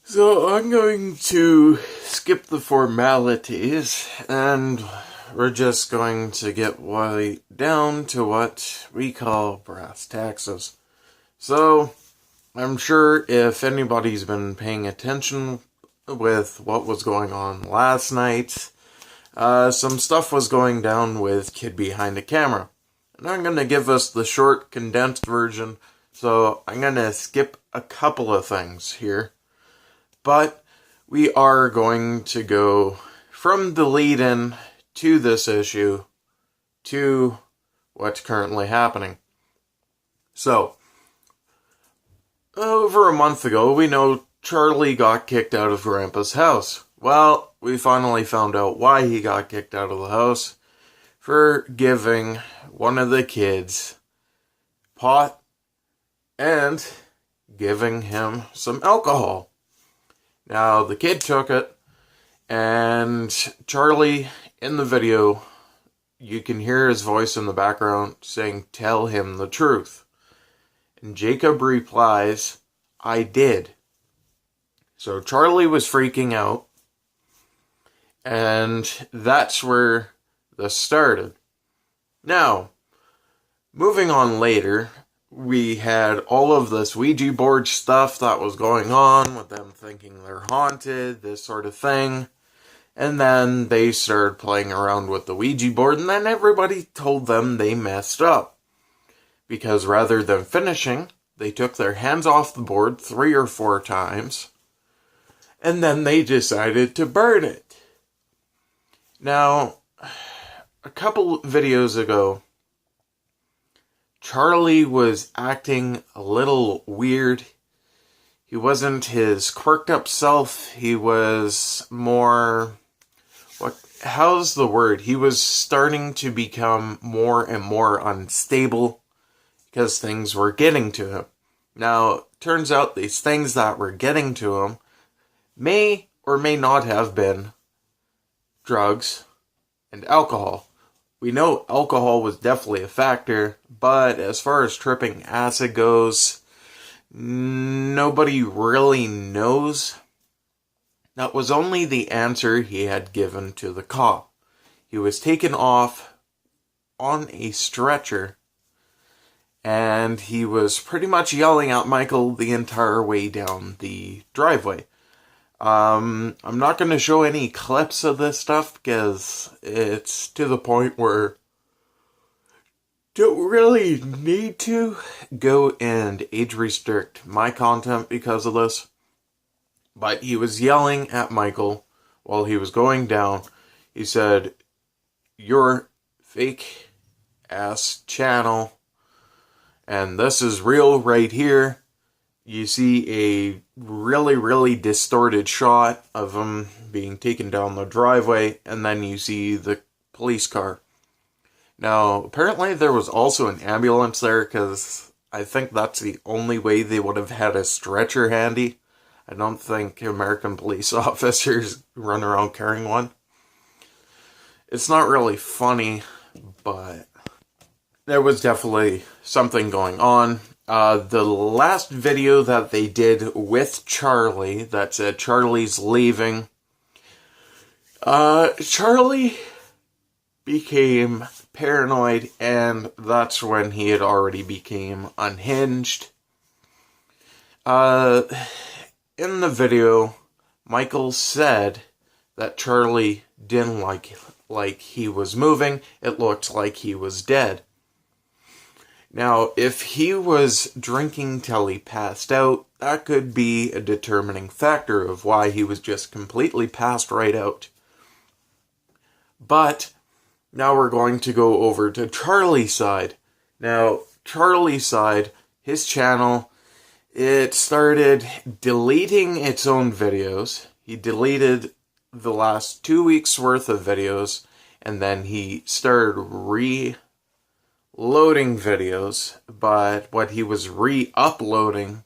So I'm going to skip the formalities and we're just going to get right down to what we call brass taxes. So I'm sure if anybody's been paying attention with what was going on last night, some stuff was going down with Kid Behind a Camera. And I'm going to give us the short, condensed version, so I'm going to skip a couple of things here. But we are going to go from the lead-in to this issue to what's currently happening. So, over a month ago, we know Charlie got kicked out of Grandpa's house. Well, we finally found out why he got kicked out of the house. For giving one of the kids pot and giving him some alcohol. Now, the kid took it, and Charlie, in the video, you can hear his voice in the background saying, "Tell him the truth." And Jacob replies, "I did." So Charlie was freaking out, and that's where this started. Now, moving on later, we had all of this Ouija board stuff that was going on with them thinking they're haunted, this sort of thing. And then they started playing around with the Ouija board, and then everybody told them they messed up. Because rather than finishing, they took their hands off the board 3 or 4 times, and then they decided to burn it. Now, a couple videos ago, Charlie was acting a little weird. He wasn't his quirked up self. He was more... how's the word? He was starting to become more and more unstable because things were getting to him. Now, turns out these things that were getting to him may or may not have been drugs and alcohol. We know alcohol was definitely a factor, but as far as tripping acid goes, nobody really knows. That was only the answer he had given to the cop. He was taken off on a stretcher, and he was pretty much yelling at Michael the entire way down the driveway. I'm not going to show any clips of this stuff because it's to the point where don't really need to go and age restrict my content because of this. But he was yelling at Michael while he was going down. He said, "Your fake ass channel, and this is real right here." You see a really, really distorted shot of him being taken down the driveway, and then you see the police car. Now, apparently there was also an ambulance there, because I think that's the only way they would have had a stretcher handy. I don't think American police officers run around carrying one. It's not really funny, but there was definitely something going on. The last video that they did with Charlie, that said Charlie's leaving, Charlie became paranoid, and that's when he had already became unhinged. In the video, Michael said that Charlie didn't like he was moving. It looked like he was dead. Now, if he was drinking till he passed out, that could be a determining factor of why he was just completely passed right out. But now we're going to go over to Charlie's side. Now, Charlie's side, his channel, it started deleting its own videos. He deleted the last 2 weeks worth of videos, and then he started loading videos, but what he was re-uploading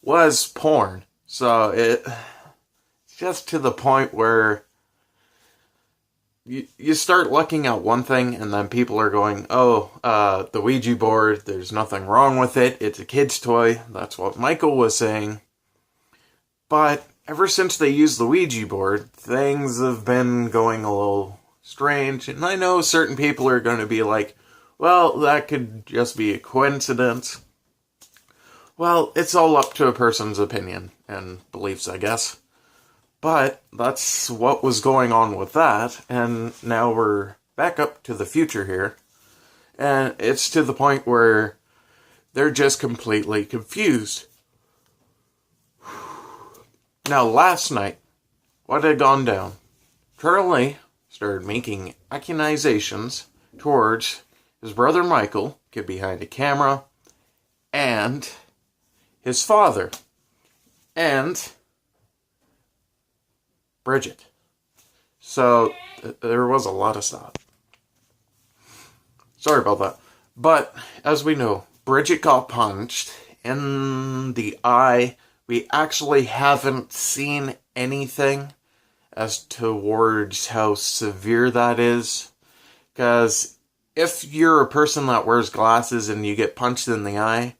was porn. So it's just to the point where you start looking at one thing and then people are going, oh, the Ouija board, there's nothing wrong with it. It's a kid's toy. That's what Michael was saying. But ever since they used the Ouija board, things have been going a little strange. And I know certain people are going to be like, well, that could just be a coincidence. Well, it's all up to a person's opinion and beliefs, I guess. But that's what was going on with that, and now we're back up to the future here. And it's to the point where they're just completely confused. Now, last night, what had gone down? Charlie started making accusations towards his brother Michael, kid behind a camera, and his father, and Bridget. So, there was a lot of stuff. Sorry about that. But, as we know, Bridget got punched in the eye. We actually haven't seen anything as towards how severe that is. Because if you're a person that wears glasses and you get punched in the eye,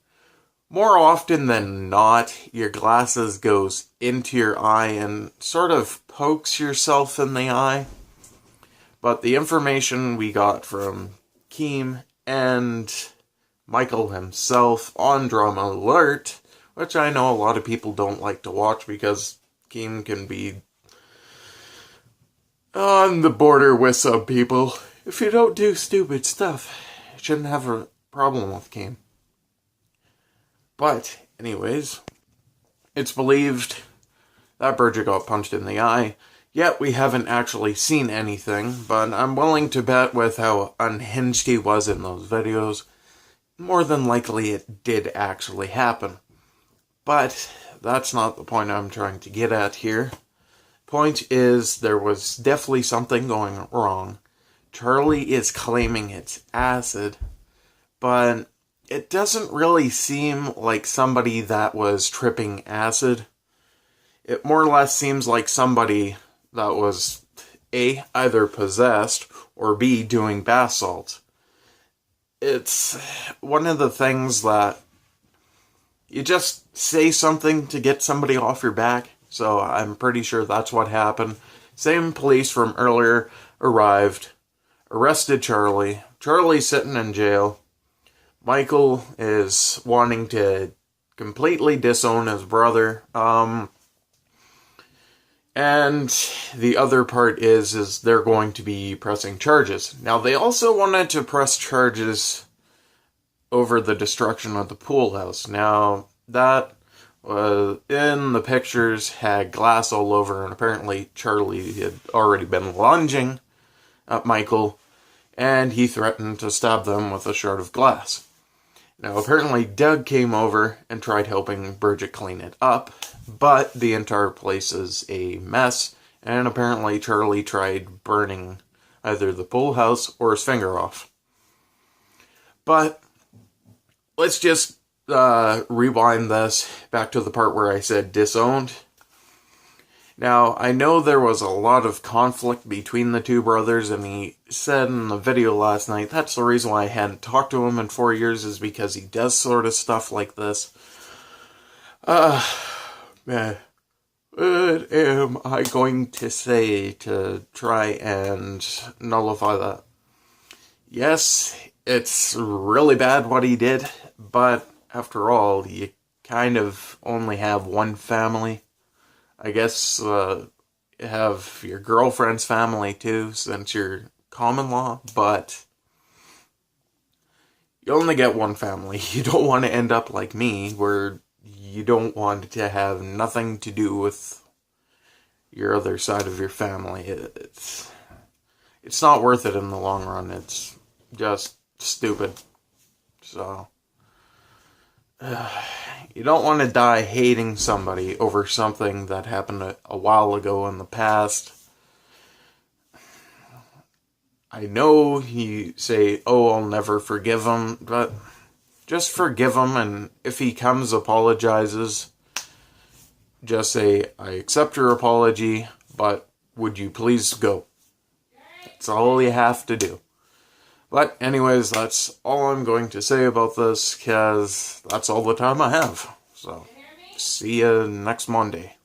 more often than not, your glasses goes into your eye and sort of pokes yourself in the eye. But the information we got from Keem and Michael himself on Drama Alert, which I know a lot of people don't like to watch because Keem can be on the border with some people. If you don't do stupid stuff, you shouldn't have a problem with Keem. But, anyways, it's believed that Bridget got punched in the eye. Yet we haven't actually seen anything, but I'm willing to bet with how unhinged he was in those videos, more than likely it did actually happen. But that's not the point I'm trying to get at here. Point is, there was definitely something going wrong. Charlie is claiming it's acid, but it doesn't really seem like somebody that was tripping acid. It more or less seems like somebody that was A, either possessed, or B, doing bath salts. It's one of the things that you just say something to get somebody off your back, so I'm pretty sure that's what happened. Same police from earlier arrived, arrested Charlie. Charlie's sitting in jail. Michael is wanting to completely disown his brother. And the other part is they're going to be pressing charges. Now, they also wanted to press charges over the destruction of the pool house. Now, that was in the pictures, had glass all over, and apparently Charlie had already been lunging at Michael, and he threatened to stab them with a shard of glass. Now, apparently Doug came over and tried helping Bridget clean it up, but the entire place is a mess, and apparently Charlie tried burning either the pool house or his finger off. But let's just rewind this back to the part where I said disowned. Now, I know there was a lot of conflict between the two brothers, and he said in the video last night, that's the reason why I hadn't talked to him in 4 years, is because he does sort of stuff like this. Man, what am I going to say to try and nullify that? Yes, it's really bad what he did, but after all, you kind of only have one family. I guess have your girlfriend's family too, since you're common law, but you only get one family. You don't want to end up like me, where you don't want to have nothing to do with your other side of your family. It's not worth it in the long run. It's just stupid. So you don't want to die hating somebody over something that happened a while ago in the past. I know you say, oh, I'll never forgive him, but just forgive him, and if he comes, apologizes, just say, I accept your apology, but would you please go? That's all you have to do. But anyways, that's all I'm going to say about this, because that's all the time I have. So, see you next Monday.